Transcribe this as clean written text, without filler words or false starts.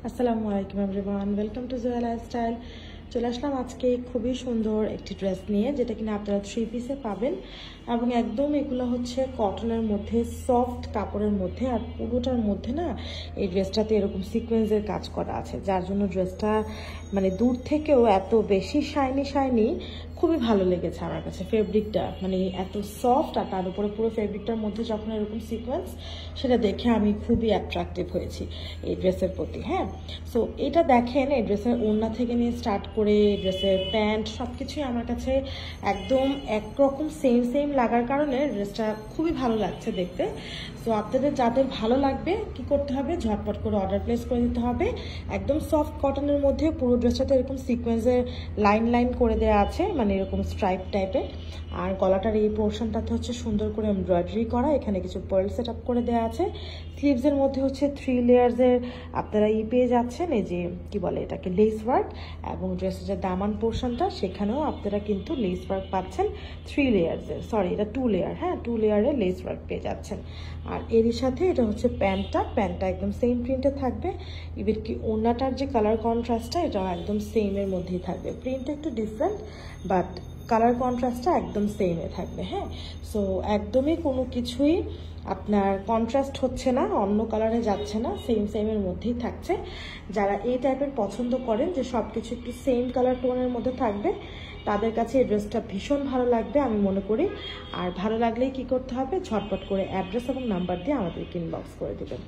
আসসালামু আলাইকুম everyone, welcome to Jewel lifestyle. চলে আসলাম আজকে খুবই সুন্দর একটি ড্রেস নিয়ে, যেটা কিনা আপনারা 3 পিসে পাবেন এবং একদম এগুলো হচ্ছে কটনের মধ্যে, সফট কাপড়ের মধ্যে, আর পুরোটার মধ্যে না এই ড্রেসটাতে এরকম সিকোয়েন্সের কাজ করা আছে, যার জন্য ড্রেসটা মানে দূর থেকেও এত বেশি শাইনি খুবই ভালো লেগেছে আমার কাছে। ফেব্রিকটা মানে এত সফট, আর তার উপরে পুরো ফেব্রিকটার মধ্যে যখন এরকম সিকোয়েন্স, সেটা দেখে আমি খুবই অ্যাট্রাকটিভ হয়েছি এই ড্রেসের প্রতি। হ্যাঁ, সো এটা দেখেন, এই ড্রেসের ওড়না থেকে নিয়ে স্টার্ট করে ড্রেসের প্যান্ট সব কিছুই আমার কাছে একদম একরকম সেম লাগার কারণে ড্রেসটা খুবই ভালো লাগছে দেখতে। সো আপনাদের যাদের ভালো লাগবে কি করতে হবে, ঝটপট করে অর্ডার প্লেস করে দিতে হবে। একদম সফট কটনের মধ্যে পুরো ড্রেসটাতে এরকম সিকোয়েন্সের লাইন করে দেওয়া আছে, মানে এরকম স্ট্রাইপ টাইপের। আর গলাটার এই পোর্শনটাতে হচ্ছে সুন্দর করে এমব্রয়ডারি করা, এখানে কিছু পার্ল সেট আপ করে দেওয়া আছে। স্লিভসের মধ্যে হচ্ছে 3 লেয়ার্সের আপনারা পেয়ে যাচ্ছেন, এই যে কি বলে এটাকে, লেস ওয়ার্ক। এবং ড্রেসের যে দামান পোর্শনটা, সেখানেও আপনারা কিন্তু লেস ওয়ার্ক পাচ্ছেন 3 লেয়ার্সের, সরি এটা 2 লেয়ার, হ্যাঁ 2 লেয়ারের লেস ওয়ার্ক পেয়ে যাচ্ছেন। আর এরই সাথে এটা হচ্ছে প্যান্টটা একদম সেম প্রিন্টে থাকবে। ইভেন কি ওড়নাটার যে কালার কন্ট্রাস্টটা, এটাও একদম সেমের মধ্যেই থাকবে। প্রিন্টটা একটু ডিফারেন্ট, বাট কালার কন্ট্রাস্টটা একদম সেমে থাকবে। হ্যাঁ, সো একদমই কোনো কিছুই আপনার কন্ট্রাস্ট হচ্ছে না, অন্য কালারে যাচ্ছে না, সেমের মধ্যেই থাকছে। যারা এই টাইপের পছন্দ করেন যে সব কিছু একটু সেম কালার টোনের মধ্যে থাকবে, তাদের কাছে এই ড্রেসটা ভীষণ ভালো লাগবে আমি মনে করি। আর ভালো লাগলেই কি করতে হবে, ঝটপট করে অ্যাড্রেস এবং নাম্বার দিয়ে আমাদেরকে ইনবক্স করে দেবেন।